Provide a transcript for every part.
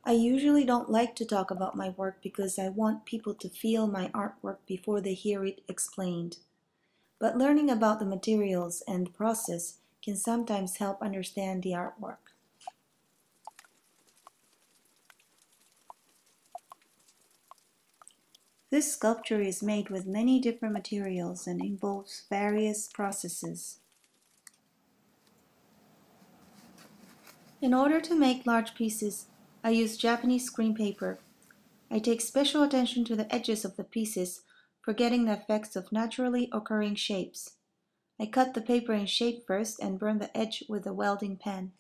I usually don't like to talk about my work because I want people to feel my artwork before they hear it explained. But learning about the materials and process can sometimes help understand the artwork. This sculpture is made with many different materials and involves various processes. In order to make large pieces, I use Japanese screen paper. I take special attention to the edges of the pieces, forgetting the effects of naturally occurring shapes. I cut the paper in shape first and burn the edge with a welding pen.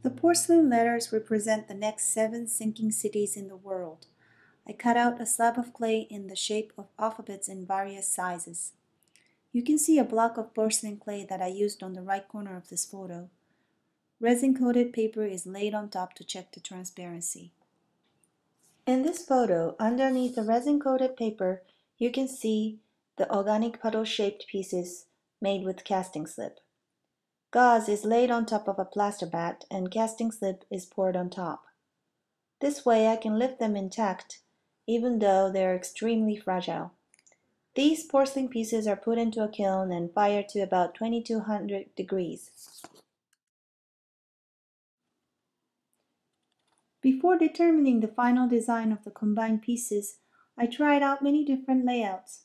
The porcelain letters represent the next 7 sinking cities in the world. I cut out a slab of clay in the shape of alphabets in various sizes. You can see a block of porcelain clay that I used on the right corner of this photo. Resin-coated paper is laid on top to check the transparency. In this photo, underneath the resin-coated paper, you can see the organic puddle-shaped pieces made with casting slip. Gauze is laid on top of a plaster bat and casting slip is poured on top. This way I can lift them intact, even though they are extremely fragile. These porcelain pieces are put into a kiln and fired to about 2200 degrees. Before determining the final design of the combined pieces, I tried out many different layouts.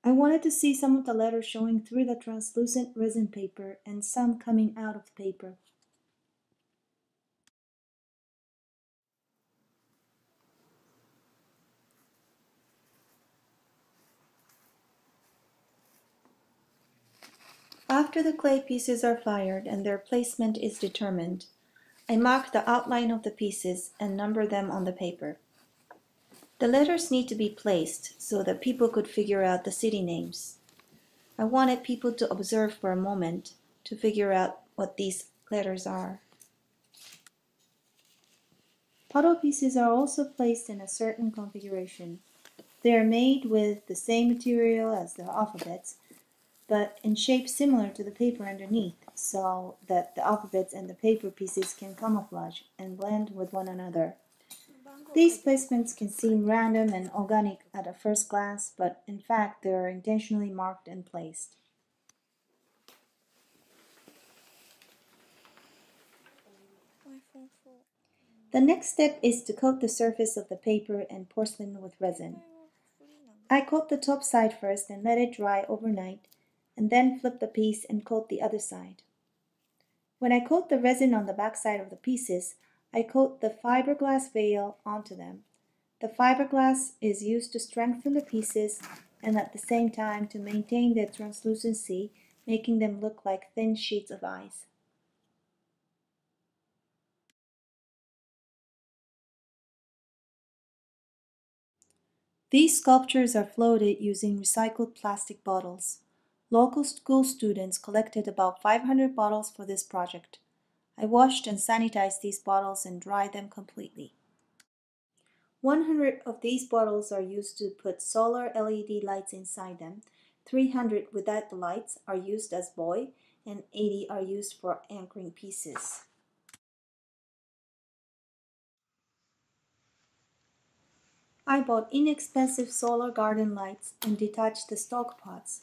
I wanted to see some of the letters showing through the translucent resin paper and some coming out of the paper. After the clay pieces are fired and their placement is determined, I mark the outline of the pieces and number them on the paper. The letters need to be placed so that people could figure out the city names. I wanted people to observe for a moment to figure out what these letters are. Puddle pieces are also placed in a certain configuration. They are made with the same material as the alphabets, but in shape similar to the paper underneath, so that the alphabets and the paper pieces can camouflage and blend with one another. These placements can seem random and organic at a first glance, but in fact they are intentionally marked and placed. The next step is to coat the surface of the paper and porcelain with resin. I coat the top side first and let it dry overnight, and then flip the piece and coat the other side. When I coat the resin on the back side of the pieces, I coat the fiberglass veil onto them. The fiberglass is used to strengthen the pieces and at the same time to maintain their translucency, making them look like thin sheets of ice. These sculptures are floated using recycled plastic bottles. Local school students collected about 500 bottles for this project. I washed and sanitized these bottles and dried them completely. 100 of these bottles are used to put solar LED lights inside them, 300 without the lights are used as buoy, and 80 are used for anchoring pieces. I bought inexpensive solar garden lights and detached the stalk pots.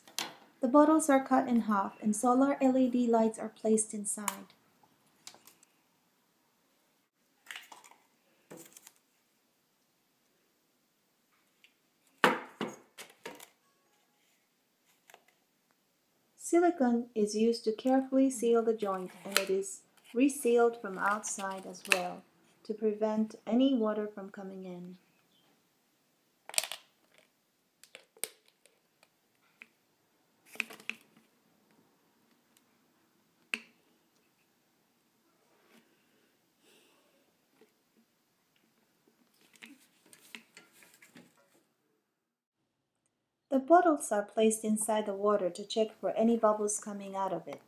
The bottles are cut in half and solar LED lights are placed inside. Silicone is used to carefully seal the joint and it is resealed from outside as well to prevent any water from coming in. The bottles are placed inside the water to check for any bubbles coming out of it.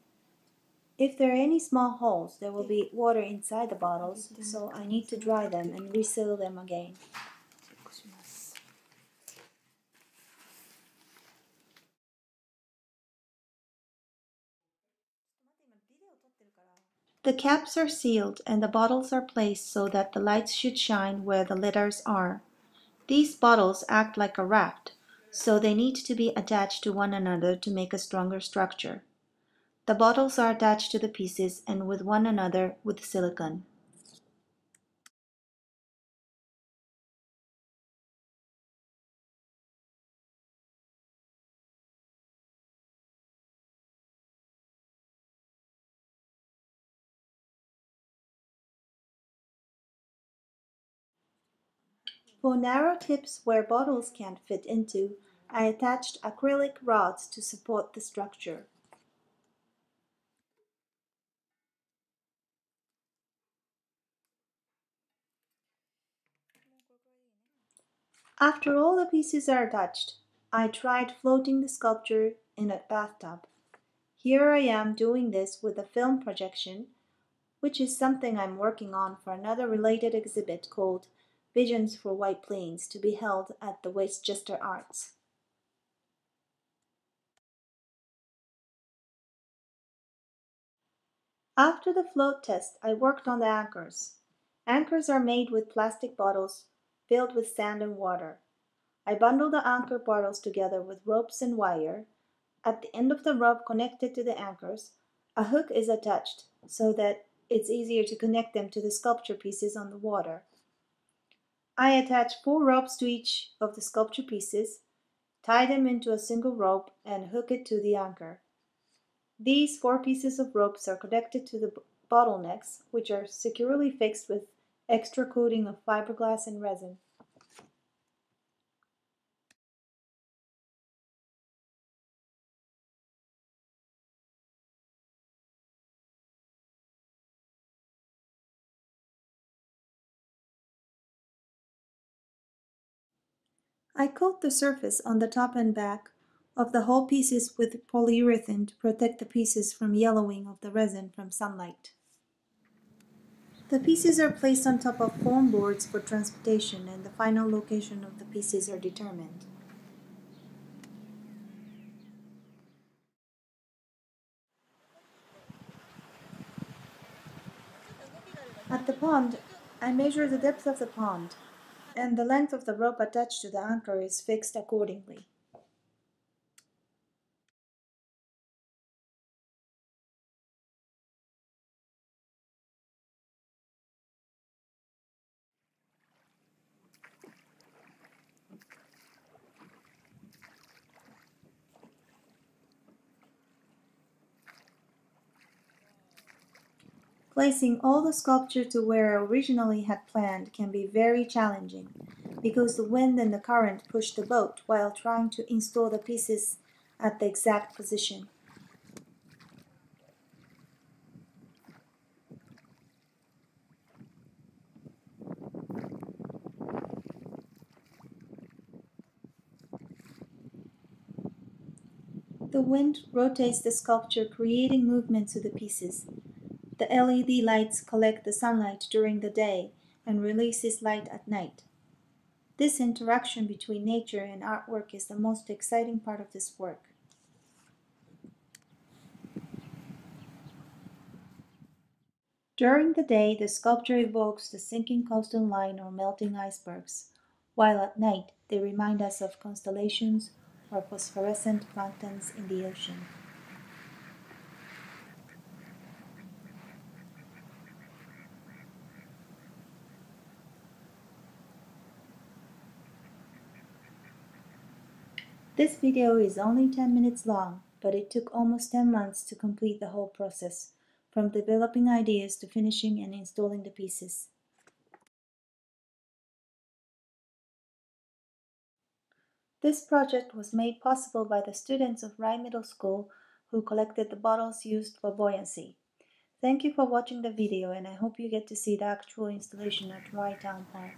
If there are any small holes, there will be water inside the bottles, so I need to dry them and reseal them again. The caps are sealed and the bottles are placed so that the lights should shine where the letters are. These bottles act like a raft, so they need to be attached to one another to make a stronger structure. The bottles are attached to the pieces and with one another with silicone. For narrow tips where bottles can't fit into, I attached acrylic rods to support the structure. After all the pieces are attached, I tried floating the sculpture in a bathtub. Here I am doing this with a film projection, which is something I'm working on for another related exhibit called Visions for White Plains to be held at the Westchester Arts. After the float test, I worked on the anchors. Anchors are made with plastic bottles filled with sand and water. I bundle the anchor bottles together with ropes and wire. At the end of the rope connected to the anchors, a hook is attached so that it's easier to connect them to the sculpture pieces on the water. I attach 4 ropes to each of the sculpture pieces, tie them into a single rope, and hook it to the anchor. These 4 pieces of ropes are connected to the bottlenecks, which are securely fixed with extra coating of fiberglass and resin. I coat the surface on the top and back of the whole pieces with polyurethane to protect the pieces from yellowing of the resin from sunlight. The pieces are placed on top of foam boards for transportation and the final location of the pieces are determined. At the pond, I measure the depth of the pond, and the length of the rope attached to the anchor is fixed accordingly. Placing all the sculpture to where I originally had planned can be very challenging because the wind and the current push the boat while trying to install the pieces at the exact position. The wind rotates the sculpture, creating movement to the pieces. The LED lights collect the sunlight during the day and releases light at night. This interaction between nature and artwork is the most exciting part of this work. During the day, the sculpture evokes the sinking coastal line or melting icebergs, while at night they remind us of constellations or phosphorescent planktons in the ocean. This video is only 10 minutes long, but it took almost 10 months to complete the whole process, from developing ideas to finishing and installing the pieces. This project was made possible by the students of Rye Middle School who collected the bottles used for buoyancy. Thank you for watching the video and I hope you get to see the actual installation at Rye Town Park.